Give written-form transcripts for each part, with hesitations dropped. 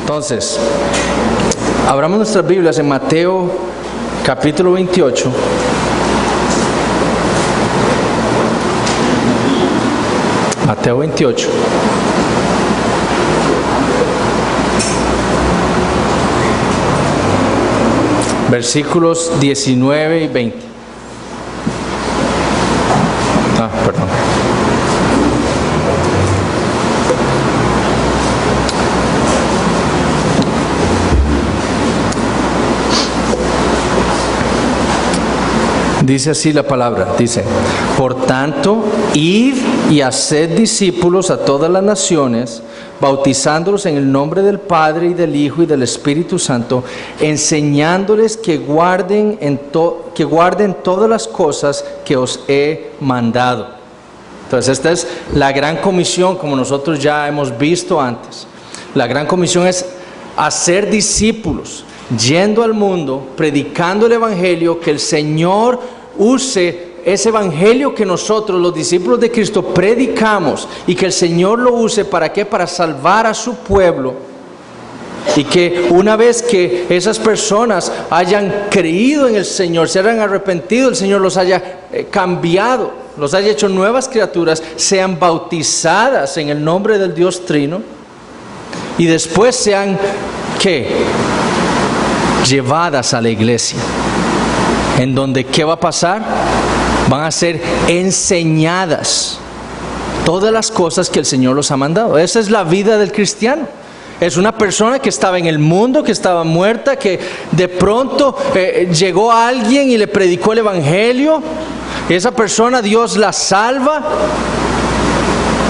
Entonces, abramos nuestras Biblias en Mateo capítulo 28. Mateo 28. Versículos 19 y 20. Perdón. Dice así la palabra, dice: por tanto, id y haced discípulos a todas las naciones, bautizándolos en el nombre del Padre y del Hijo y del Espíritu Santo, enseñándoles que guarden todas las cosas que os he mandado. Entonces, esta es la gran comisión, como nosotros ya hemos visto antes. La gran comisión es hacer discípulos, yendo al mundo, predicando el Evangelio, que el Señor use ese Evangelio que nosotros, los discípulos de Cristo, predicamos, y que el Señor lo use, ¿para qué? Para salvar a su pueblo, y que una vez que esas personas hayan creído en el Señor, se hayan arrepentido, el Señor los haya cambiado, los haya hecho nuevas criaturas, sean bautizadas en el nombre del Dios Trino, y después sean, ¿qué? Llevadas a la iglesia, en donde, ¿qué va a pasar? Van a ser enseñadas todas las cosas que el Señor los ha mandado. Esa es la vida del cristiano. Es una persona que estaba en el mundo, que estaba muerta, que de pronto llegó alguien y le predicó el Evangelio. Esa persona, Dios la salva,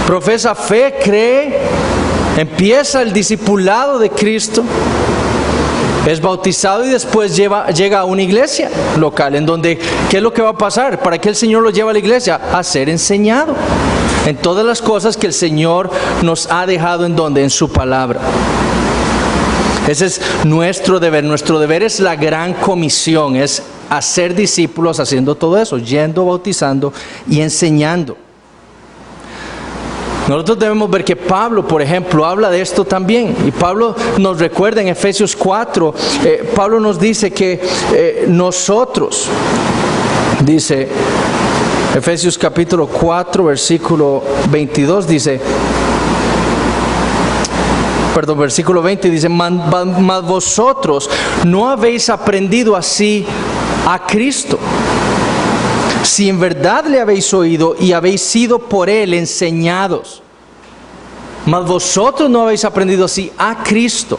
profesa fe, cree, empieza el discipulado de Cristo, es bautizado y después llega a una iglesia local, en donde, ¿qué es lo que va a pasar? ¿Para qué el Señor lo lleva a la iglesia? A ser enseñado en todas las cosas que el Señor nos ha dejado, ¿en donde? En su palabra. Ese es nuestro deber. Nuestro deber es la gran comisión, es hacer discípulos haciendo todo eso, yendo, bautizando y enseñando. Nosotros debemos ver que Pablo, por ejemplo, habla de esto también. Y Pablo nos recuerda en Efesios 4, Pablo nos dice que nosotros, dice Efesios capítulo 4, versículo 22, dice, perdón, versículo 20, dice: mas vosotros no habéis aprendido así a Cristo, si en verdad le habéis oído y habéis sido por él enseñados. Mas vosotros no habéis aprendido así a Cristo,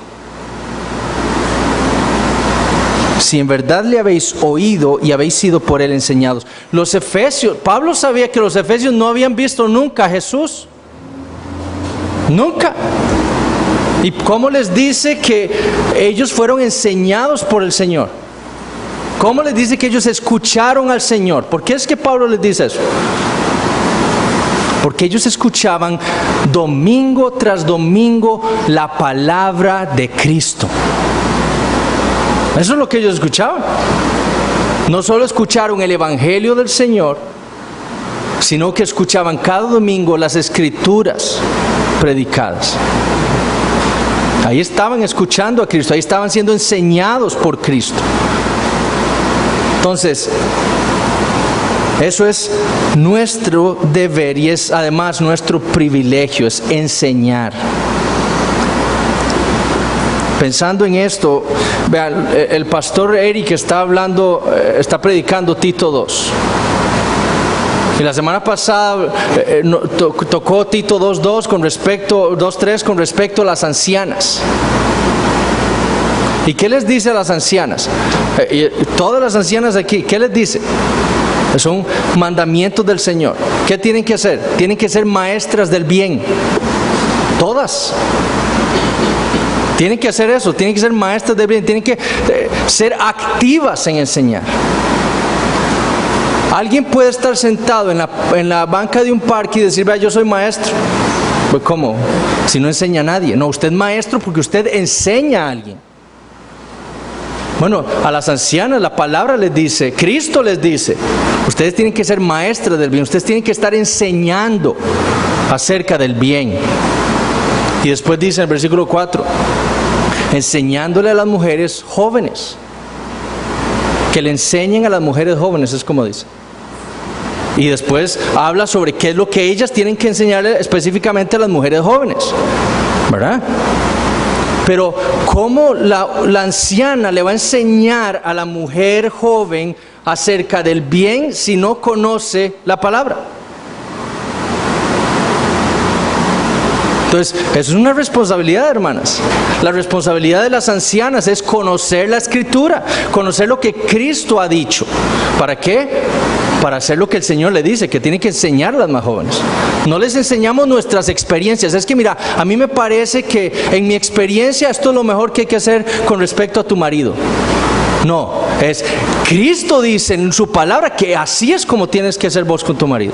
si en verdad le habéis oído y habéis sido por él enseñados. Los efesios, Pablo sabía que los efesios no habían visto nunca a Jesús. Nunca. ¿Y cómo les dice que ellos fueron enseñados por el Señor? ¿Cómo les dice que ellos escucharon al Señor? ¿Por qué es que Pablo les dice eso? Porque ellos escuchaban domingo tras domingo la palabra de Cristo. Eso es lo que ellos escuchaban. No solo escucharon el Evangelio del Señor, sino que escuchaban cada domingo las Escrituras predicadas. Ahí estaban escuchando a Cristo, ahí estaban siendo enseñados por Cristo. Entonces, eso es nuestro deber y es además nuestro privilegio, es enseñar. Pensando en esto, vean, el pastor Eric está predicando Tito 2. Y la semana pasada tocó Tito 2:3 con respecto a las ancianas. ¿Y qué les dice a las ancianas? Todas las ancianas aquí, ¿qué les dice? Son mandamientos del Señor. ¿Qué tienen que hacer? Tienen que ser maestras del bien. Todas. Tienen que hacer eso, tienen que ser maestras del bien, tienen que ser activas en enseñar. Alguien puede estar sentado en la banca de un parque y decir: vea, yo soy maestro. Pues ¿cómo? Si no enseña a nadie. No, usted es maestro porque usted enseña a alguien. Bueno, a las ancianas la palabra les dice, Cristo les dice, ustedes tienen que ser maestras del bien, ustedes tienen que estar enseñando acerca del bien. Y después dice en el versículo 4, enseñándole a las mujeres jóvenes. Que le enseñen a las mujeres jóvenes, es como dice. Y después habla sobre qué es lo que ellas tienen que enseñarle específicamente a las mujeres jóvenes, ¿verdad? Pero ¿cómo la anciana le va a enseñar a la mujer joven acerca del bien si no conoce la palabra? Entonces, eso es una responsabilidad, hermanas. La responsabilidad de las ancianas es conocer la Escritura, conocer lo que Cristo ha dicho. ¿Para qué? Para hacer lo que el Señor le dice, que tiene que enseñar a las más jóvenes. No les enseñamos nuestras experiencias. Es que mira, a mí me parece que en mi experiencia esto es lo mejor que hay que hacer con respecto a tu marido. No, es Cristo dice en su palabra que así es como tienes que ser vos con tu marido.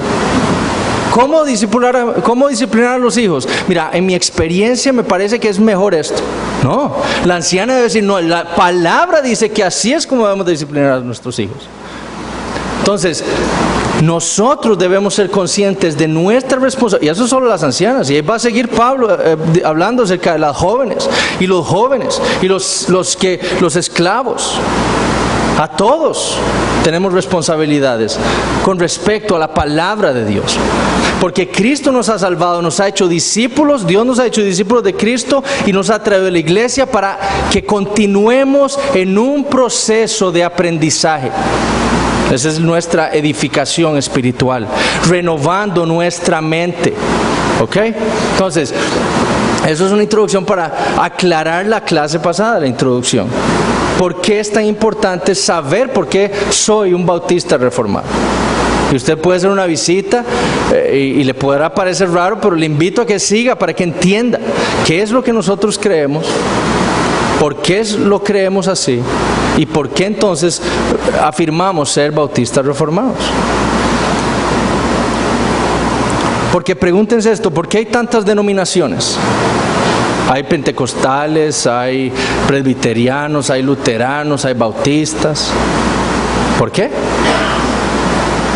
¿Cómo disciplinar a los hijos? Mira, en mi experiencia me parece que es mejor esto. No, la anciana debe decir, no, la palabra dice que así es como debemos disciplinar a nuestros hijos. Entonces, nosotros debemos ser conscientes de nuestra responsabilidad, y eso solo las ancianas, y ahí va a seguir Pablo hablando acerca de las jóvenes, y los esclavos. A todos tenemos responsabilidades con respecto a la palabra de Dios. Porque Cristo nos ha salvado, nos ha hecho discípulos, Dios nos ha hecho discípulos de Cristo y nos ha traído a la iglesia para que continuemos en un proceso de aprendizaje. Esa es nuestra edificación espiritual, renovando nuestra mente. ¿Ok? Entonces, eso es una introducción para aclarar la clase pasada, la introducción. ¿Por qué es tan importante saber por qué soy un bautista reformado? Y usted puede hacer una visita y le podrá parecer raro, pero le invito a que siga para que entienda qué es lo que nosotros creemos, por qué lo creemos así y por qué entonces afirmamos ser bautistas reformados. Porque pregúntense esto, ¿por qué hay tantas denominaciones? Hay pentecostales, hay presbiterianos, hay luteranos, hay bautistas. ¿Por qué?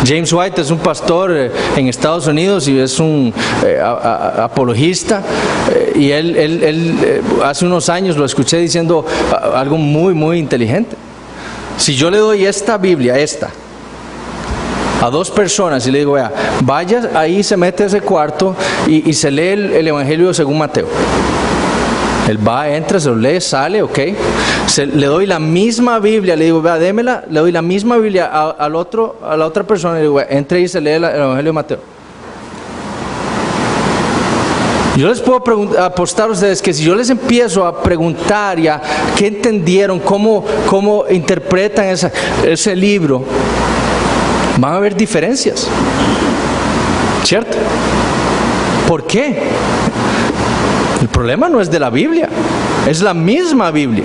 James White es un pastor en Estados Unidos y es un apologista, y él hace unos años lo escuché diciendo algo muy, muy inteligente. Si yo le doy esta Biblia, a dos personas y le digo, vea, vaya ahí, se mete a ese cuarto y se lee el Evangelio según Mateo. Él va, entra, se lo lee, sale, ok. Le doy la misma Biblia, le digo, vea, démela, le doy la misma Biblia a la otra persona, le digo, entre y se lee el Evangelio de Mateo. Yo les puedo apostar a ustedes que si yo les empiezo a preguntar ya qué entendieron, cómo interpretan ese libro, van a haber diferencias, ¿cierto? ¿Por qué? El problema no es de la Biblia, es la misma Biblia.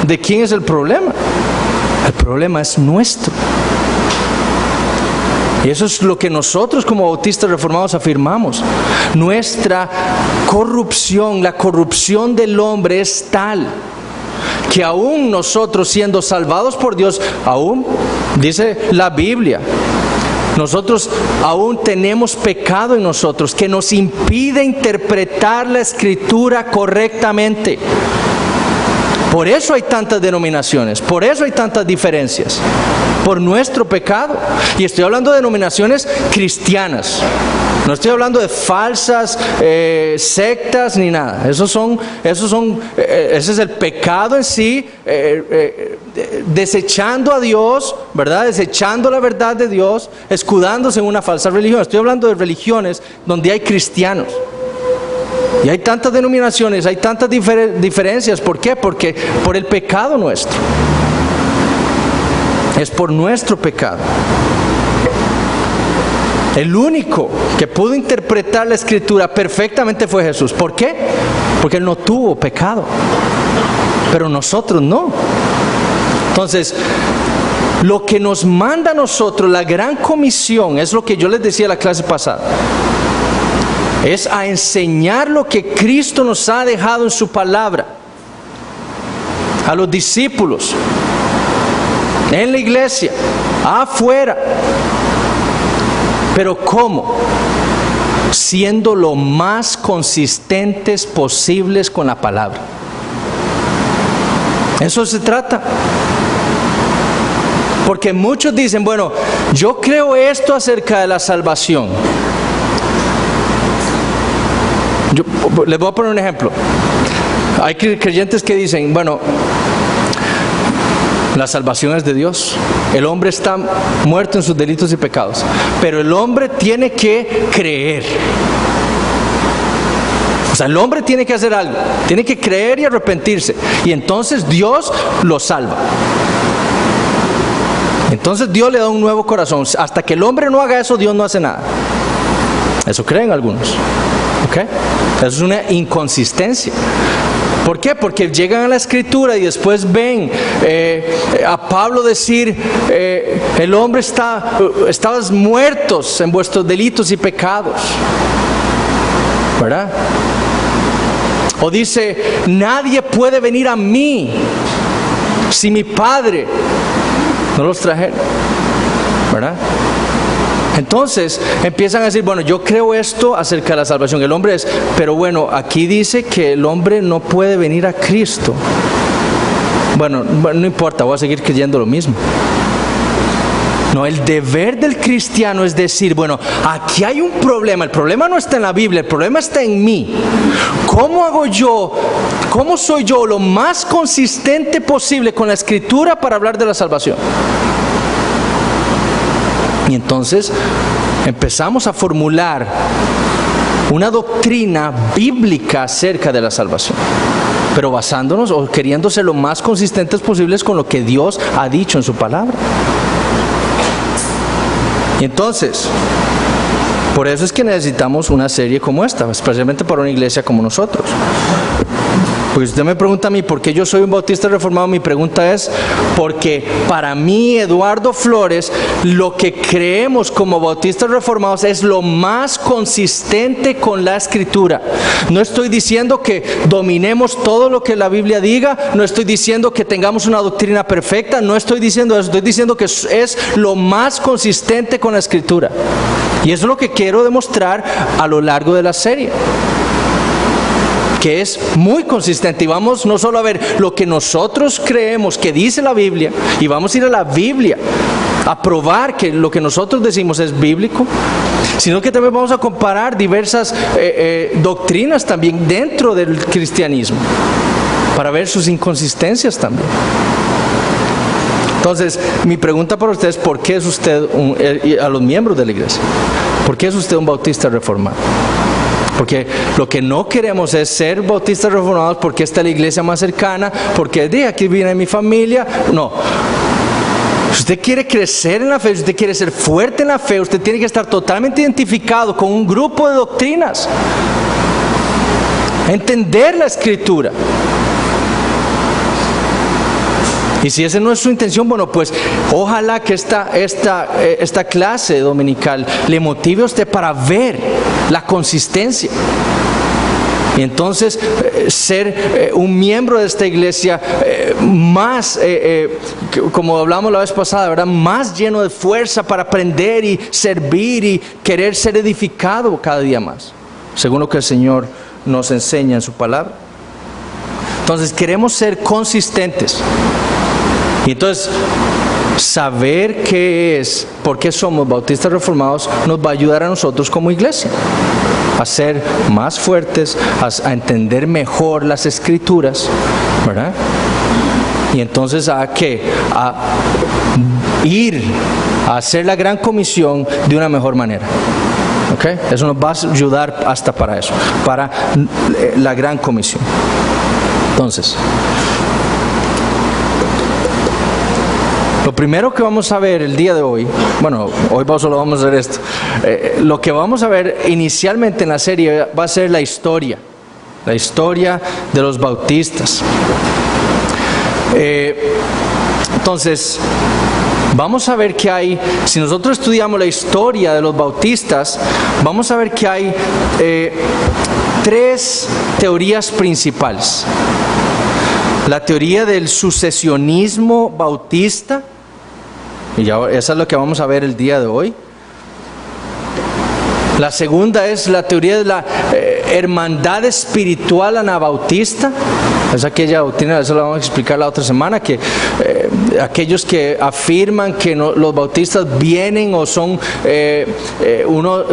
¿De quién es el problema? El problema es nuestro. Y eso es lo que nosotros como bautistas reformados afirmamos. Nuestra corrupción, la corrupción del hombre es tal que aún nosotros siendo salvados por Dios, aún dice la Biblia, nosotros aún tenemos pecado en nosotros que nos impide interpretar la Escritura correctamente. Por eso hay tantas denominaciones, por eso hay tantas diferencias, por nuestro pecado. Y estoy hablando de denominaciones cristianas, no estoy hablando de falsas sectas ni nada. Ese es el pecado en sí, desechando a Dios, ¿verdad? Desechando la verdad de Dios, escudándose en una falsa religión. Estoy hablando de religiones donde hay cristianos. Y hay tantas denominaciones, hay tantas diferencias. ¿Por qué? Porque por el pecado nuestro. Es por nuestro pecado. El único que pudo interpretar la Escritura perfectamente fue Jesús. ¿Por qué? Porque Él no tuvo pecado. Pero nosotros no. Entonces, lo que nos manda a nosotros, la gran comisión, es lo que yo les decía en la clase pasada. Es a enseñar lo que Cristo nos ha dejado en su palabra a los discípulos, en la iglesia, afuera. Pero ¿cómo? Siendo lo más consistentes posibles con la palabra. Eso se trata. Porque muchos dicen, bueno, yo creo esto acerca de la salvación. Les voy a poner un ejemplo. Hay creyentes que dicen, bueno, la salvación es de Dios. El hombre está muerto en sus delitos y pecados, pero el hombre tiene que creer. O sea, el hombre tiene que hacer algo, tiene que creer y arrepentirse, y entonces Dios lo salva. Entonces Dios le da un nuevo corazón. Hasta que el hombre no haga eso, Dios no hace nada. Eso creen algunos. ¿Ok? Eso es una inconsistencia. ¿Por qué? Porque llegan a la Escritura y después ven a Pablo decir, el hombre estabas muertos en vuestros delitos y pecados, ¿verdad? O dice, nadie puede venir a mí si mi Padre no los trajera, ¿verdad? Entonces empiezan a decir, bueno, yo creo esto acerca de la salvación. El hombre es, pero bueno, aquí dice que el hombre no puede venir a Cristo. Bueno, no importa, voy a seguir creyendo lo mismo. No, el deber del cristiano es decir, bueno, aquí hay un problema. El problema no está en la Biblia, el problema está en mí. ¿Cómo hago yo? ¿Cómo soy yo lo más consistente posible con la Escritura para hablar de la salvación? Y entonces empezamos a formular una doctrina bíblica acerca de la salvación, pero basándonos o queriendo ser lo más consistentes posibles con lo que Dios ha dicho en su palabra. Y entonces, por eso es que necesitamos una serie como esta, especialmente para una iglesia como nosotros. Porque si usted me pregunta a mí por qué yo soy un bautista reformado, mi pregunta es porque para mí, Eduardo Flores, lo que creemos como bautistas reformados es lo más consistente con la Escritura. No estoy diciendo que dominemos todo lo que la Biblia diga, no estoy diciendo que tengamos una doctrina perfecta, no estoy diciendo eso, estoy diciendo que es lo más consistente con la Escritura. Y eso es lo que quiero demostrar a lo largo de la serie, que es muy consistente. Y vamos no solo a ver lo que nosotros creemos que dice la Biblia, y vamos a ir a la Biblia a probar que lo que nosotros decimos es bíblico, sino que también vamos a comparar diversas doctrinas también dentro del cristianismo para ver sus inconsistencias también. Entonces, mi pregunta para usted es, ¿por qué es usted, a los miembros de la iglesia, por qué es usted un bautista reformado? Porque lo que no queremos es ser bautistas reformados porque esta es la iglesia más cercana, porque de aquí viene mi familia. No. Si usted quiere crecer en la fe, si usted quiere ser fuerte en la fe, usted tiene que estar totalmente identificado con un grupo de doctrinas, entender la Escritura. Y si esa no es su intención, bueno, pues ojalá que esta clase dominical le motive a usted para ver la consistencia. Y entonces ser un miembro de esta iglesia más, como hablamos la vez pasada, ¿verdad? Más lleno de fuerza para aprender y servir y querer ser edificado cada día más, según lo que el Señor nos enseña en su palabra. Entonces queremos ser consistentes. Y entonces, saber qué es, por qué somos bautistas reformados, nos va a ayudar a nosotros como iglesia a ser más fuertes, a entender mejor las Escrituras, ¿verdad? Y entonces a ir a hacer la gran comisión de una mejor manera. ¿Okay? Eso nos va a ayudar hasta para eso, para la gran comisión. Entonces, lo primero que vamos a ver el día de hoy, bueno, hoy solo vamos a ver esto, lo que vamos a ver inicialmente en la serie va a ser la historia de los bautistas. Entonces, vamos a ver que hay, si nosotros estudiamos la historia de los bautistas, vamos a ver que hay tres teorías principales. La teoría del sucesionismo bautista, y ya esa es lo que vamos a ver el día de hoy. La segunda es la teoría de hermandad espiritual anabautista. Es aquella doctrina, eso lo vamos a explicar la otra semana, que aquellos que afirman que los bautistas vienen o son,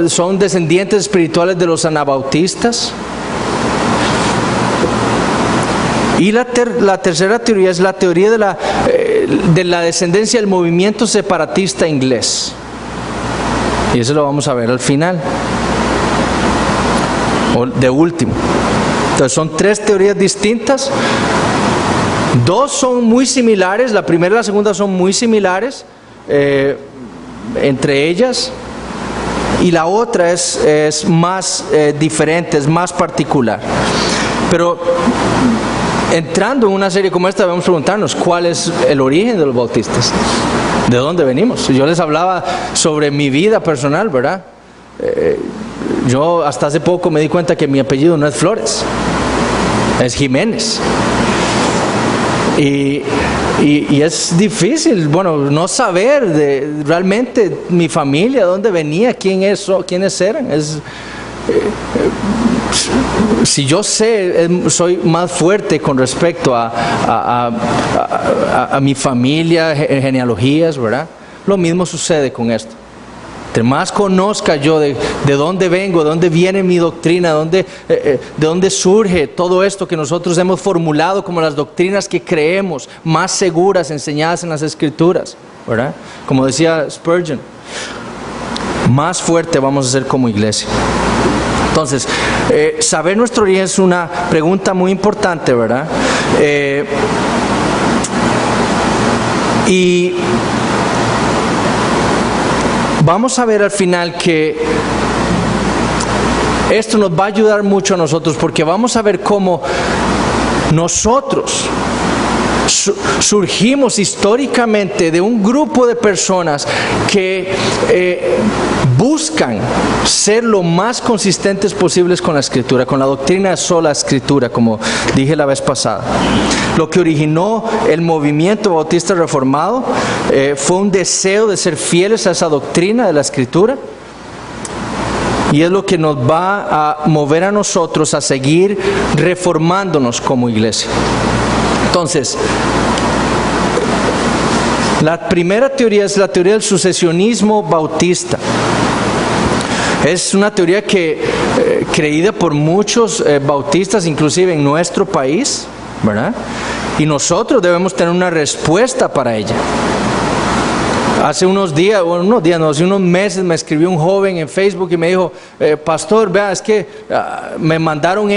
son descendientes espirituales de los anabautistas. Y la tercera teoría es la teoría de la descendencia del movimiento separatista inglés. Y eso lo vamos a ver al final, o de último. Entonces son tres teorías distintas. Dos son muy similares, la primera y la segunda son muy similares entre ellas. Y la otra es más diferente, es más particular. Pero entrando en una serie como esta, debemos preguntarnos cuál es el origen de los bautistas. ¿De dónde venimos? Yo les hablaba sobre mi vida personal, ¿verdad? Yo hasta hace poco me di cuenta que mi apellido no es Flores, es Jiménez. Y es difícil, bueno, no saber de realmente mi familia, dónde venía, quiénes eran. Si yo sé, soy más fuerte con respecto a mi familia, genealogías, ¿verdad? Lo mismo sucede con esto. Entre más conozca yo de dónde vengo, de dónde viene mi doctrina, de dónde surge todo esto que nosotros hemos formulado como las doctrinas que creemos, más seguras, enseñadas en las Escrituras, ¿verdad? Como decía Spurgeon, más fuerte vamos a ser como iglesia. Entonces, saber nuestro origen es una pregunta muy importante, ¿verdad? Y vamos a ver al final que esto nos va a ayudar mucho a nosotros, porque vamos a ver cómo nosotros surgimos históricamente de un grupo de personas que buscan ser lo más consistentes posibles con la Escritura, con la doctrina de sola Escritura, como dije la vez pasada. Lo que originó el movimiento bautista reformado fue un deseo de ser fieles a esa doctrina de la Escritura, y es lo que nos va a mover a nosotros a seguir reformándonos como iglesia. Entonces, la primera teoría es la teoría del sucesionismo bautista. Es una teoría creída por muchos bautistas, inclusive en nuestro país, ¿verdad? Y nosotros debemos tener una respuesta para ella. Hace unos meses me escribió un joven en Facebook y me dijo, pastor, vea, es que me mandaron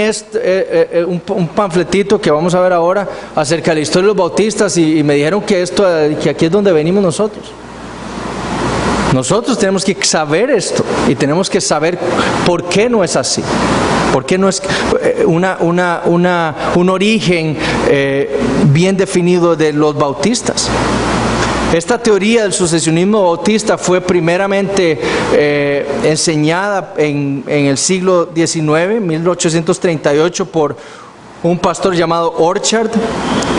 un panfletito que vamos a ver ahora acerca de la historia de los bautistas y me dijeron que aquí es donde venimos nosotros. Nosotros tenemos que saber esto y tenemos que saber por qué no es así. ¿Por qué no es un origen bien definido de los bautistas? Esta teoría del sucesionismo bautista fue primeramente enseñada en el siglo XIX, 1838, por un pastor llamado Orchard.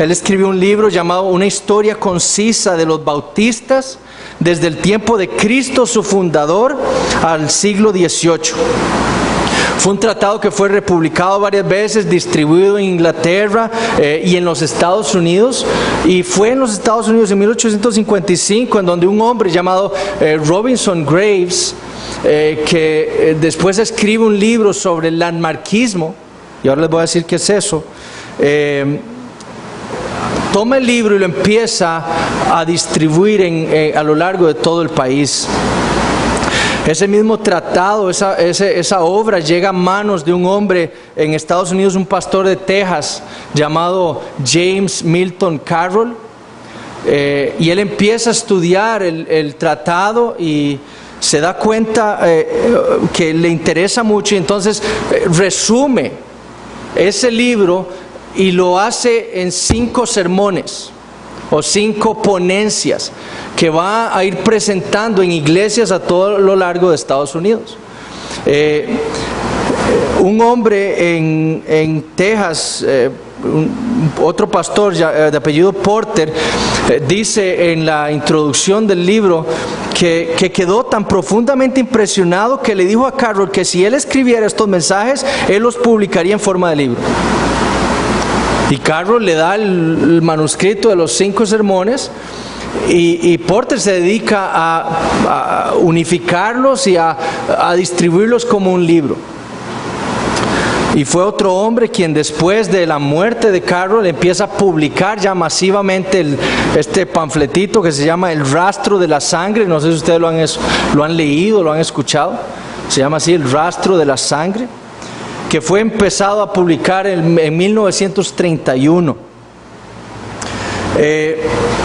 Él escribió un libro llamado Una historia concisa de los bautistas desde el tiempo de Cristo, su fundador, al siglo XVIII. Fue un tratado que fue republicado varias veces, distribuido en Inglaterra y en los Estados Unidos. Y fue en los Estados Unidos en 1855 en donde un hombre llamado Robinson Graves, que después escribe un libro sobre el landmarquismo, y ahora les voy a decir qué es eso, toma el libro y lo empieza a distribuir a lo largo de todo el país. Ese mismo tratado, esa obra llega a manos de un hombre en Estados Unidos, un pastor de Texas llamado James Milton Carroll, y él empieza a estudiar el tratado y se da cuenta que le interesa mucho, y entonces resume ese libro y lo hace en 5 sermones o 5 ponencias que va a ir presentando en iglesias a todo lo largo de Estados Unidos. Un hombre en Texas, otro pastor de apellido Porter dice en la introducción del libro que quedó tan profundamente impresionado que le dijo a Carroll que si él escribiera estos mensajes, él los publicaría en forma de libro. Y Carroll le da el manuscrito de los 5 sermones y Porter se dedica a unificarlos y a distribuirlos como un libro. Y fue otro hombre quien después de la muerte de Carroll empieza a publicar ya masivamente este panfletito que se llama El Rastro de la Sangre. No sé si ustedes lo han leído, lo han escuchado. Se llama así, El Rastro de la Sangre, que fue empezado a publicar en 1931.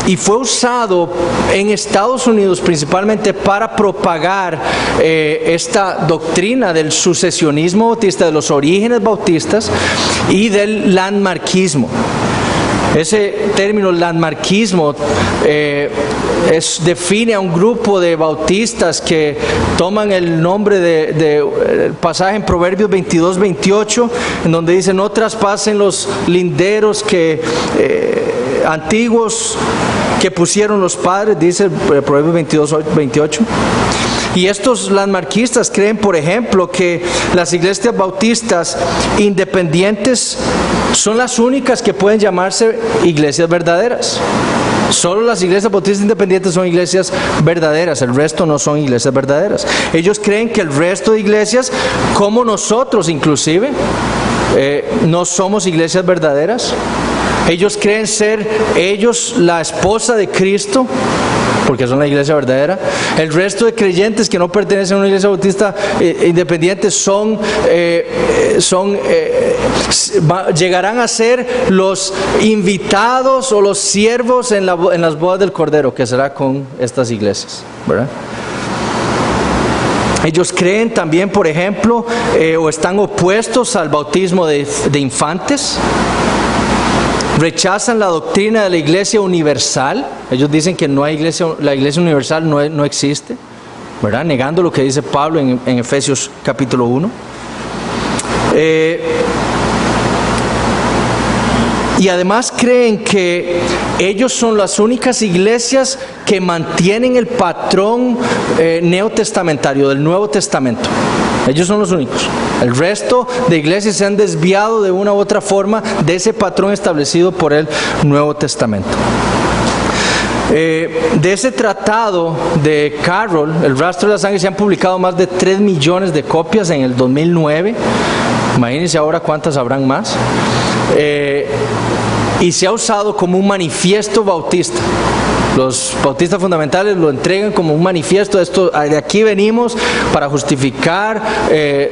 Y fue usado en Estados Unidos principalmente para propagar esta doctrina del sucesionismo bautista, de los orígenes bautistas y del landmarquismo. Ese término landmarquismo define a un grupo de bautistas que toman el nombre de pasaje en Proverbios 22-28, en donde dice: no traspasen los linderos antiguos que pusieron los padres, dice el Proverbios 22-28. Y estos landmarquistas creen, por ejemplo, que las iglesias bautistas independientes son las únicas que pueden llamarse iglesias verdaderas. Solo las iglesias bautistas independientes son iglesias verdaderas, el resto no son iglesias verdaderas. Ellos creen que el resto de iglesias, como nosotros inclusive, no somos iglesias verdaderas. Ellos creen ser ellos la esposa de Cristo, porque son la iglesia verdadera. El resto de creyentes que no pertenecen a una iglesia bautista independiente llegarán a ser los invitados o los siervos en las bodas del Cordero, que será con estas iglesias, ¿verdad? Ellos creen también, por ejemplo, o están opuestos al bautismo de infantes. Rechazan la doctrina de la iglesia universal. Ellos dicen que no hay iglesia, la iglesia universal no existe, ¿verdad? Negando lo que dice Pablo en Efesios capítulo 1. Y además creen que ellos son las únicas iglesias que mantienen el patrón neotestamentario del Nuevo Testamento. Ellos son los únicos. El resto de iglesias se han desviado de una u otra forma de ese patrón establecido por el Nuevo Testamento. De ese tratado de Carroll, El Rastro de la Sangre, se han publicado más de 3 millones de copias en el 2009. Imagínense ahora cuántas habrán más. Y se ha usado como un manifiesto bautista. Los bautistas fundamentales lo entregan como un manifiesto. De aquí venimos para justificar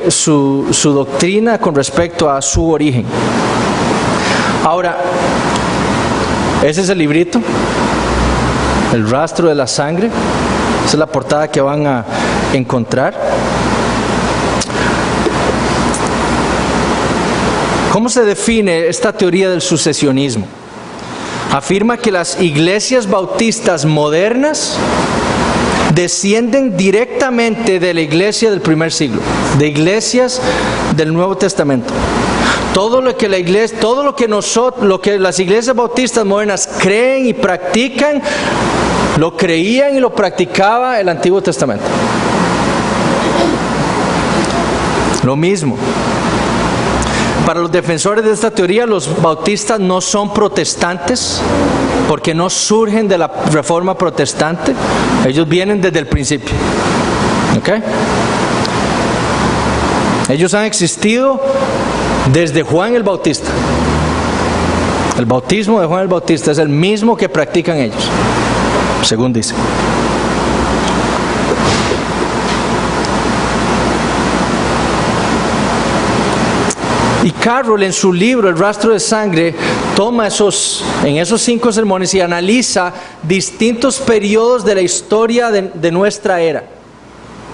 su doctrina con respecto a su origen. Ahora, ese es el librito, El Rastro de la Sangre. Esa es la portada que van a encontrar. ¿Cómo se define esta teoría del sucesionismo? Afirma que las iglesias bautistas modernas descienden directamente de la iglesia del primer siglo, de iglesias del Nuevo Testamento. Todo lo que las iglesias bautistas modernas creen y practican, lo creían y lo practicaba el Antiguo Testamento. Lo mismo. Para los defensores de esta teoría, los bautistas no son protestantes, porque no surgen de la Reforma Protestante. Ellos vienen desde el principio. ¿Okay? Ellos han existido desde Juan el Bautista. El bautismo de Juan el Bautista es el mismo que practican ellos, según dice. Y Carroll, en su libro El Rastro de Sangre, toma en esos 5 sermones y analiza distintos periodos de la historia de nuestra era.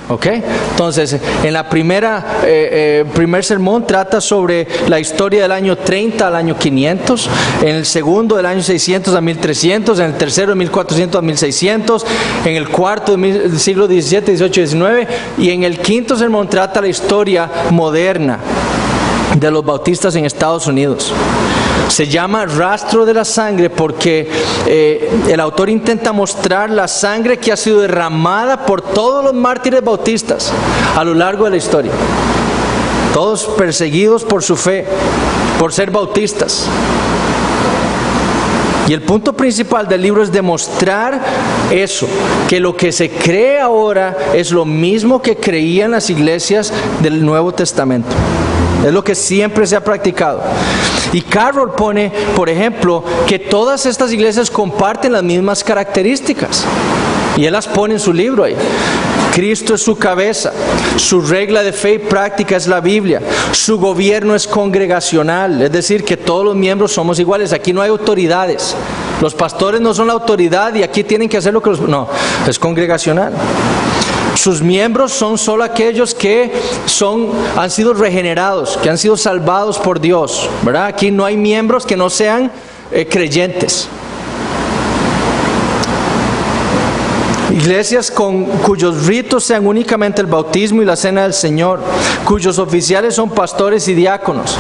¿Ok? Entonces, en la primer sermón trata sobre la historia del año 30 al año 500, en el segundo del año 600 a 1300, en el tercero de 1400 a 1600, en el cuarto del siglo XVII, XVIII, XIX, y en el quinto sermón trata la historia moderna de los bautistas en Estados Unidos. Se llama rastro de la sangre porque el autor intenta mostrar la sangre que ha sido derramada por todos los mártires bautistas a lo largo de la historia. Todos perseguidos por su fe, por ser bautistas. Y el punto principal del libro es demostrar eso, que lo que se cree ahora es lo mismo que creían las iglesias del Nuevo Testamento. Es lo que siempre se ha practicado. Y Carroll pone, por ejemplo, que todas estas iglesias comparten las mismas características. Y él las pone en su libro ahí. Cristo es su cabeza, su regla de fe y práctica es la Biblia, su gobierno es congregacional, es decir, que todos los miembros somos iguales, aquí no hay autoridades, los pastores no son la autoridad y aquí tienen que hacer lo que los... No, es congregacional. Sus miembros son solo aquellos que han sido regenerados, que han sido salvados por Dios, ¿verdad? Aquí no hay miembros que no sean creyentes. Iglesias cuyos ritos sean únicamente el bautismo y la cena del Señor, cuyos oficiales son pastores y diáconos.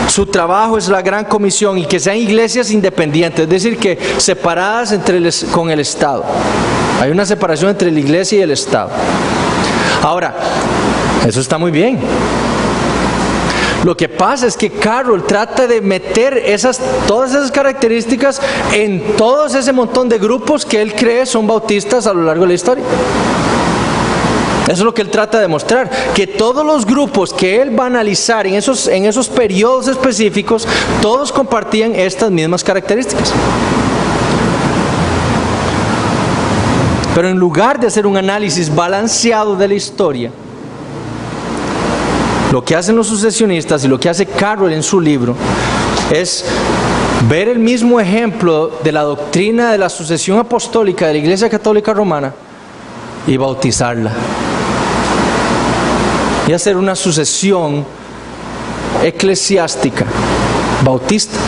Su trabajo es la gran comisión y que sean iglesias independientes, es decir, que separadas con el Estado. Hay una separación entre la iglesia y el Estado. Ahora, eso está muy bien. Lo que pasa es que Carroll trata de meter todas esas características en todos ese montón de grupos que él cree son bautistas a lo largo de la historia. Eso es lo que él trata de mostrar, que todos los grupos que él va a analizar en esos periodos específicos, todos compartían estas mismas características. Pero en lugar de hacer un análisis balanceado de la historia, lo que hacen los sucesionistas y lo que hace Carroll en su libro es ver el mismo ejemplo de la doctrina de la sucesión apostólica de la Iglesia Católica Romana y bautizarla. Y hacer una sucesión eclesiástica bautista.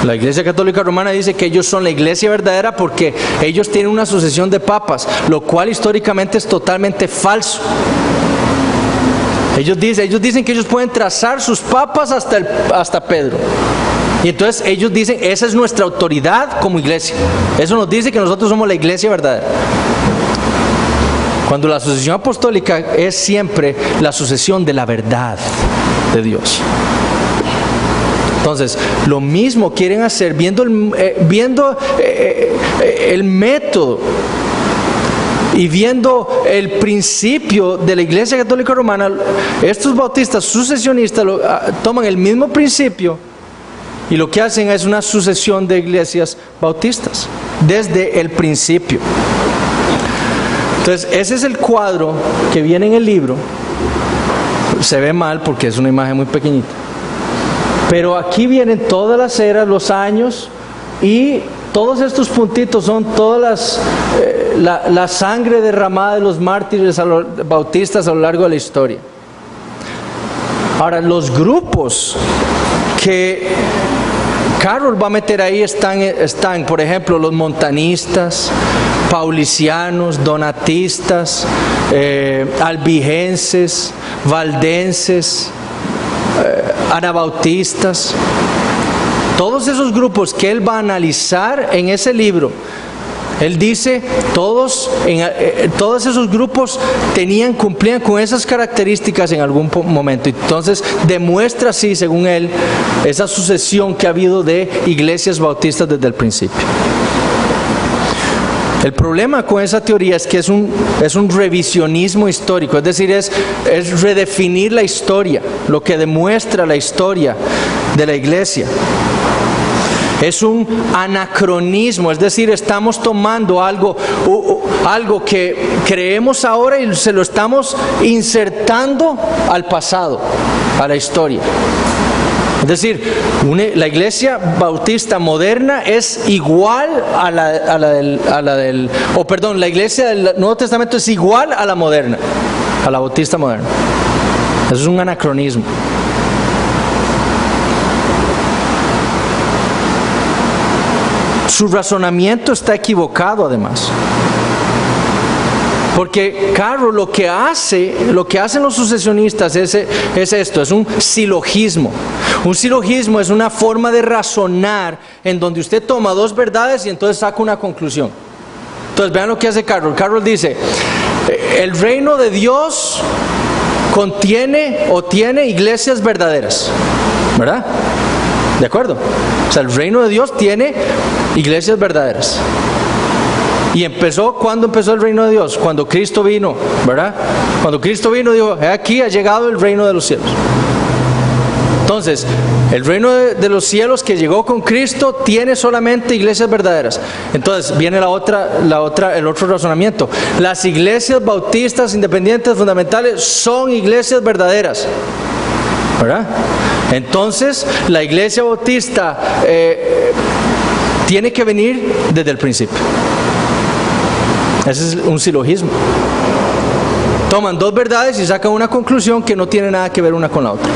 La Iglesia Católica Romana dice que ellos son la iglesia verdadera porque ellos tienen una sucesión de papas, lo cual históricamente es totalmente falso. Ellos dicen que ellos pueden trazar sus papas hasta Pedro. Y entonces ellos dicen, esa es nuestra autoridad como iglesia. Eso nos dice que nosotros somos la iglesia verdadera. Cuando la sucesión apostólica es siempre la sucesión de la verdad de Dios. Entonces, lo mismo quieren hacer viendo el método y viendo el principio de la Iglesia Católica Romana. Estos bautistas sucesionistas toman el mismo principio y lo que hacen es una sucesión de iglesias bautistas desde el principio. Entonces, ese es el cuadro que viene en el libro. Se ve mal porque es una imagen muy pequeñita. Pero aquí vienen todas las eras, los años, y todos estos puntitos son todas la sangre derramada de los mártires bautistas a lo largo de la historia. Ahora, los grupos que Carroll va a meter ahí están, por ejemplo, los montanistas, paulicianos, donatistas, albigenses, valdenses, anabautistas. Todos esos grupos que él va a analizar en ese libro, él dice, todos esos grupos cumplían con esas características en algún momento. Entonces demuestra así, según él, esa sucesión que ha habido de iglesias bautistas desde el principio. El problema con esa teoría es que es un revisionismo histórico, es decir, es redefinir la historia, lo que demuestra la historia de la iglesia. Es un anacronismo, es decir, estamos tomando algo que creemos ahora y se lo estamos insertando al pasado, a la historia. Es decir, la iglesia bautista moderna es igual la iglesia del Nuevo Testamento es igual a la moderna, a la bautista moderna. Eso es un anacronismo. Su razonamiento está equivocado además. Porque, Carlos, lo que hacen los sucesionistas es esto, es un silogismo. Un silogismo es una forma de razonar en donde usted toma dos verdades y entonces saca una conclusión. Entonces vean lo que hace Carroll. Carroll dice, el reino de Dios contiene o tiene iglesias verdaderas, ¿verdad? ¿De acuerdo? O sea, el reino de Dios tiene iglesias verdaderas. Y ¿cuándo empezó el reino de Dios? Cuando Cristo vino, ¿verdad? Cuando Cristo vino dijo, aquí ha llegado el reino de los cielos. Entonces, el reino de los cielos que llegó con Cristo tiene solamente iglesias verdaderas. Entonces, viene el otro razonamiento. Las iglesias bautistas independientes fundamentales son iglesias verdaderas, ¿verdad? Entonces, la iglesia bautista tiene que venir desde el principio. Ese es un silogismo. Toman dos verdades y sacan una conclusión que no tiene nada que ver una con la otra.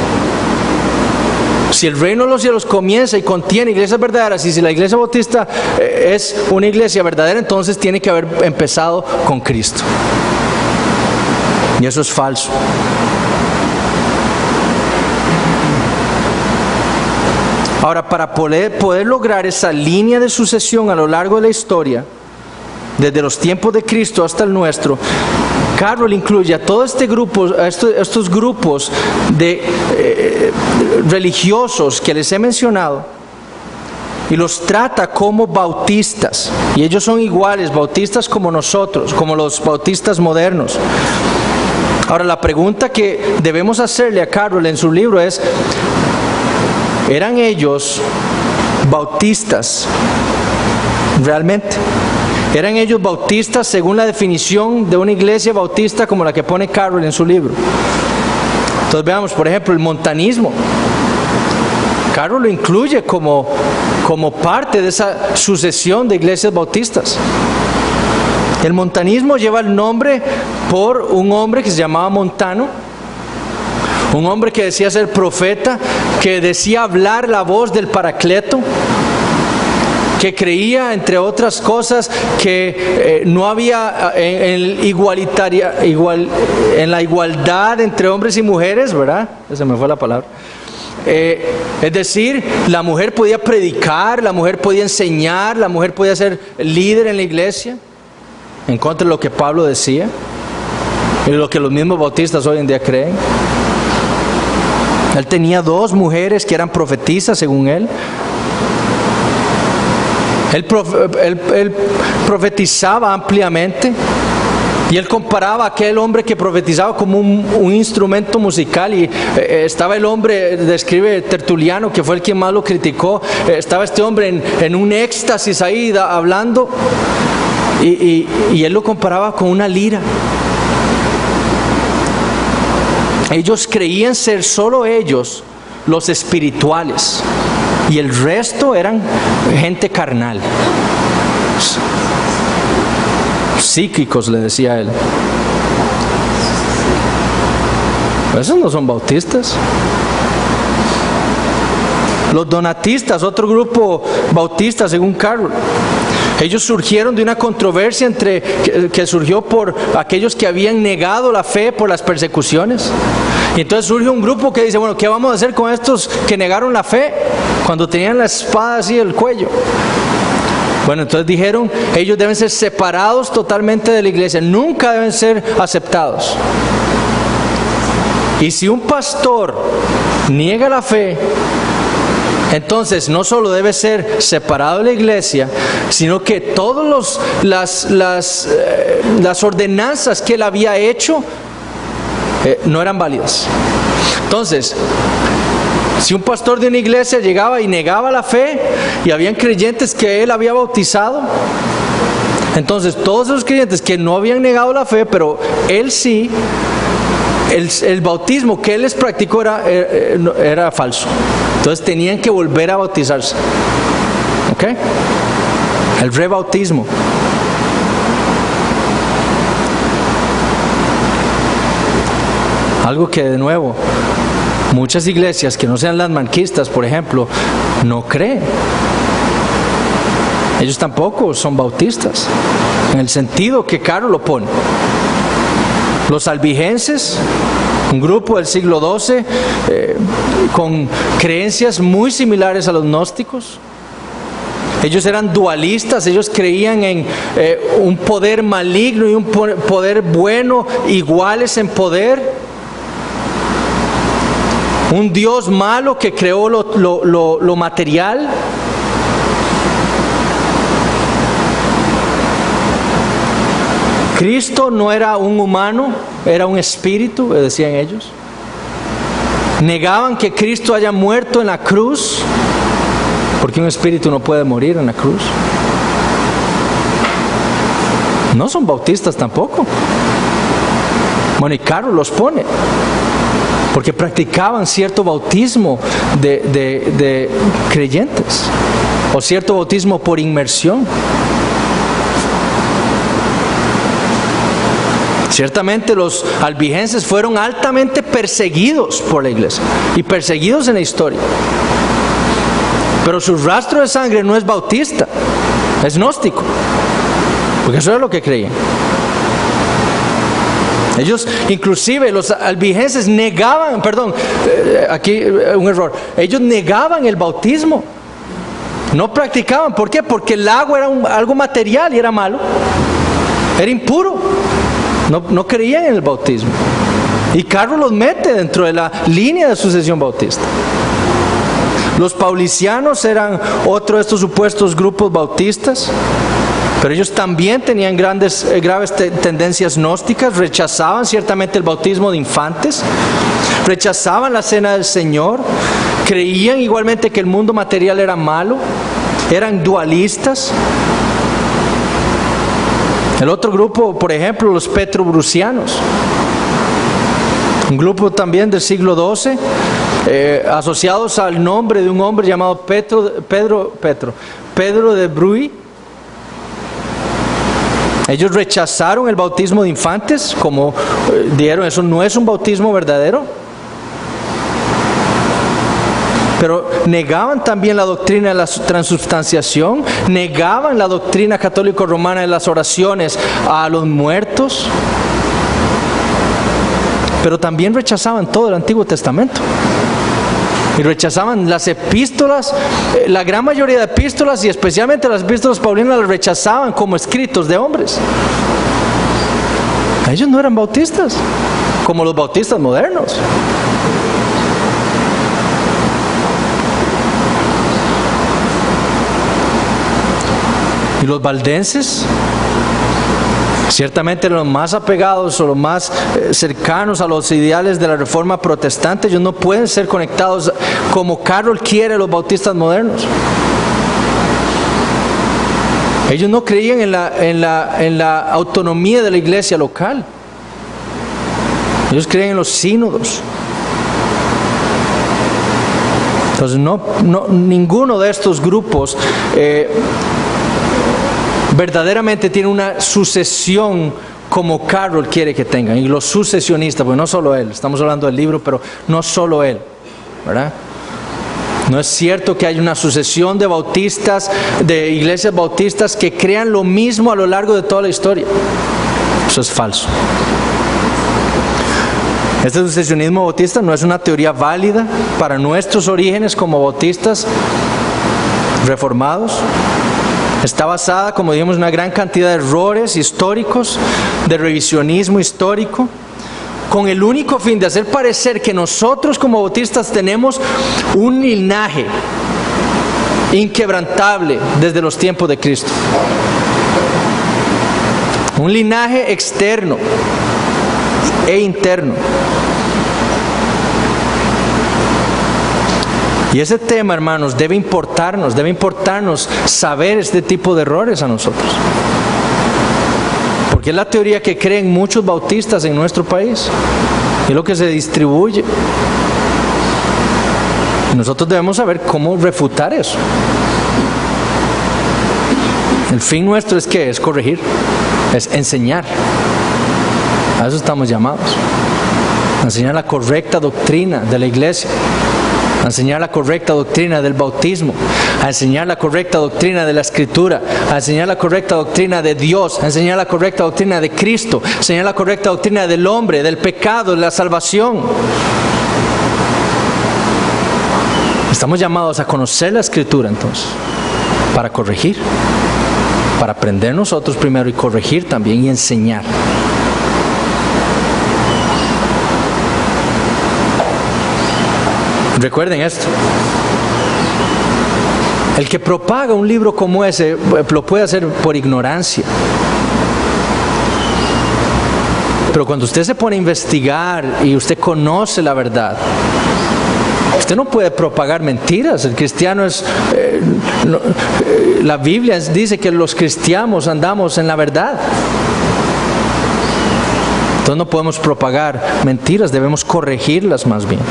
Si el reino de los cielos comienza y contiene iglesias verdaderas, y si la iglesia bautista es una iglesia verdadera, entonces tiene que haber empezado con Cristo. Y eso es falso. Ahora, para poder lograr esa línea de sucesión a lo largo de la historia, desde los tiempos de Cristo hasta el nuestro, Carroll incluye a todo este grupo, a estos grupos de religiosos que les he mencionado, y los trata como bautistas. Y ellos son iguales, bautistas como nosotros, como los bautistas modernos. Ahora, la pregunta que debemos hacerle a Carroll en su libro es, ¿eran ellos bautistas realmente? ¿Eran ellos bautistas según la definición de una iglesia bautista como la que pone Carroll en su libro? Entonces veamos, por ejemplo, el montanismo. Carroll lo incluye como parte de esa sucesión de iglesias bautistas. El montanismo lleva el nombre por un hombre que se llamaba Montano, un hombre que decía ser profeta, que decía hablar la voz del Paracleto, que creía, entre otras cosas, que no había en la igualdad entre hombres y mujeres, ¿verdad? Esa me fue la palabra. Es decir, la mujer podía predicar, la mujer podía enseñar, la mujer podía ser líder en la iglesia, en contra de lo que Pablo decía y lo que los mismos bautistas hoy en día creen. Él tenía 2 mujeres que eran profetisas, según él. Él profetizaba ampliamente, y él comparaba a aquel hombre que profetizaba como un instrumento musical, y estaba el hombre, describe Tertuliano, que fue el quien más lo criticó, estaba este hombre en un éxtasis ahí hablando, y él lo comparaba con una lira. Ellos creían ser solo ellos los espirituales, y el resto eran gente carnal, psíquicos, le decía él. Esos no son bautistas. Los donatistas, otro grupo bautista según Carroll, ellos surgieron de una controversia que surgió por aquellos que habían negado la fe por las persecuciones. Y entonces surge un grupo que dice, bueno, ¿qué vamos a hacer con estos que negaron la fe cuando tenían la espada así en el cuello? Bueno, entonces dijeron, ellos deben ser separados totalmente de la iglesia, nunca deben ser aceptados. Y si un pastor niega la fe, entonces no solo debe ser separado de la iglesia, sino que todas las ordenanzas que él había hecho no eran válidas. Entonces, si un pastor de una iglesia llegaba y negaba la fe, y habían creyentes que él había bautizado, entonces todos esos creyentes que no habían negado la fe, pero él sí, el bautismo que él les practicó era falso. Entonces tenían que volver a bautizarse. ¿Ok? El rebautismo. Algo que, de nuevo, muchas iglesias que no sean las manquistas, por ejemplo, no creen. Ellos tampoco son bautistas, en el sentido que Carroll lo pone. Los albigenses, un grupo del siglo XII con creencias muy similares a los gnósticos. Ellos eran dualistas, ellos creían en un poder maligno y un poder bueno, iguales en poder. Un Dios malo que creó lo material. Cristo no era un humano, era un espíritu, decían ellos. Negaban que Cristo haya muerto en la cruz, porque un espíritu no puede morir en la cruz. No son bautistas tampoco. Bueno, y Carlos los pone, porque practicaban cierto bautismo de creyentes, o cierto bautismo por inmersión. Ciertamente los albigenses fueron altamente perseguidos por la iglesia y perseguidos en la historia. Pero su rastro de sangre no es bautista, es gnóstico, porque eso es lo que creían. Ellos, inclusive los albigenses negaban, aquí un error, ellos negaban el bautismo, no practicaban. ¿Por qué? Porque el agua era algo material y era malo, era impuro. No creían en el bautismo. Y Carlos los mete dentro de la línea de sucesión bautista. Los paulicianos eran otro de estos supuestos grupos bautistas, pero ellos también tenían graves tendencias gnósticas. Rechazaban ciertamente el bautismo de infantes, rechazaban la cena del Señor, creían igualmente que el mundo material era malo, eran dualistas. El otro grupo, por ejemplo, los petrobrusianos, un grupo también del siglo XII, asociados al nombre de un hombre llamado Pedro de Bruy. Ellos rechazaron el bautismo de infantes, como dijeron, eso no es un bautismo verdadero. Pero negaban también la doctrina de la transubstanciación, negaban la doctrina católico-romana de las oraciones a los muertos, pero también rechazaban todo el Antiguo Testamento. Y rechazaban las epístolas, la gran mayoría de epístolas, y especialmente las epístolas paulinas, las rechazaban como escritos de hombres. Ellos no eran bautistas, como los bautistas modernos. Y los valdenses, ciertamente los más apegados o los más cercanos a los ideales de la Reforma protestante, ellos no pueden ser conectados como Carroll quiere a los bautistas modernos. Ellos no creían en la autonomía de la iglesia local. Ellos creían en los sínodos. Entonces ninguno de estos grupos verdaderamente tiene una sucesión como Carroll quiere que tengan. Y los sucesionistas, pues no solo él, estamos hablando del libro, pero no solo él, ¿verdad? No es cierto que haya una sucesión de bautistas, de iglesias bautistas que crean lo mismo a lo largo de toda la historia. Eso es falso. Este sucesionismo bautista no es una teoría válida para nuestros orígenes como bautistas reformados. Está basada, como dijimos, en una gran cantidad de errores históricos, de revisionismo histórico, con el único fin de hacer parecer que nosotros como bautistas tenemos un linaje inquebrantable desde los tiempos de Cristo. Un linaje externo e interno. Y ese tema, hermanos, debe importarnos saber este tipo de errores a nosotros. Porque es la teoría que creen muchos bautistas en nuestro país. Es lo que se distribuye. Y nosotros debemos saber cómo refutar eso. El fin nuestro es ¿qué? Es corregir, es enseñar. A eso estamos llamados. A enseñar la correcta doctrina de la iglesia. a enseñar la correcta doctrina del bautismo, a enseñar la correcta doctrina de la Escritura, a enseñar la correcta doctrina de Dios, a enseñar la correcta doctrina de Cristo, a enseñar la correcta doctrina del hombre, del pecado, de la salvación. Estamos llamados a conocer la Escritura entonces, para corregir, para aprender nosotros primero y corregir también y enseñar. Recuerden esto. El que propaga un libro como ese lo puede hacer por ignorancia. Pero cuando usted se pone a investigar y usted conoce la verdad, usted no puede propagar mentiras. El cristiano es... la Biblia dice que los cristianos andamos en la verdad. Entonces no podemos propagar mentiras, debemos corregirlas más bien.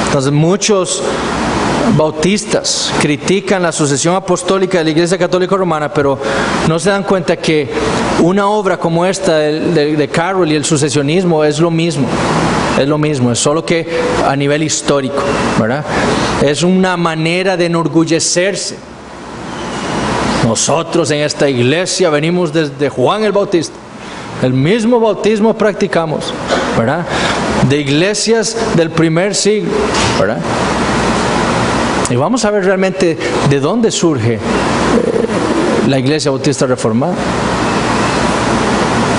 Entonces muchos bautistas critican la sucesión apostólica de la Iglesia Católica Romana, pero no se dan cuenta que una obra como esta de Carroll y el sucesionismo es lo mismo. Es lo mismo, es solo que a nivel histórico, ¿verdad? Es una manera de enorgullecerse. Nosotros en esta iglesia venimos desde Juan el Bautista. El mismo bautismo practicamos, ¿verdad? De iglesias del primer siglo, ¿verdad? Y vamos a ver realmente de dónde surge la Iglesia Bautista Reformada.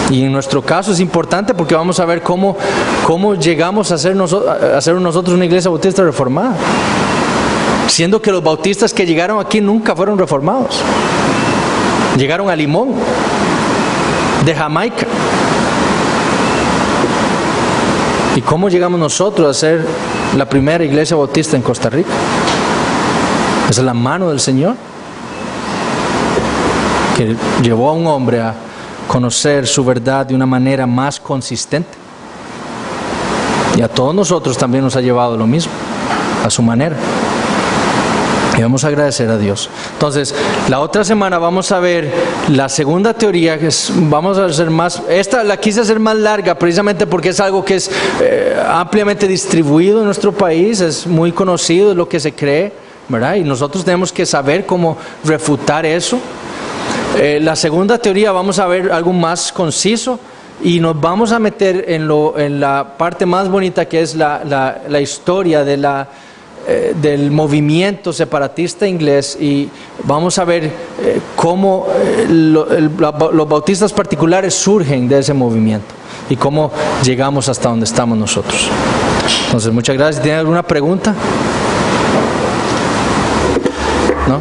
Y en nuestro caso es importante porque vamos a ver cómo llegamos a ser nosotros una Iglesia Bautista Reformada. Siendo que los bautistas que llegaron aquí nunca fueron reformados. Llegaron a Limón, de Jamaica. ¿Y cómo llegamos nosotros a ser la primera iglesia bautista en Costa Rica? Esa es la mano del Señor, que llevó a un hombre a conocer su verdad de una manera más consistente. Y a todos nosotros también nos ha llevado lo mismo, a su manera. Y vamos a agradecer a Dios. Entonces, la otra semana vamos a ver la segunda teoría, que vamos a hacer más, esta la quise hacer más larga precisamente porque es algo que es ampliamente distribuido en nuestro país, es muy conocido, es lo que se cree, ¿verdad? Y nosotros tenemos que saber cómo refutar eso. La segunda teoría vamos a ver algo más conciso y nos vamos a meter en la parte más bonita, que es la historia del movimiento separatista inglés, y vamos a ver cómo los bautistas particulares surgen de ese movimiento y cómo llegamos hasta donde estamos nosotros. Entonces, muchas gracias. ¿Tienen alguna pregunta? ¿No?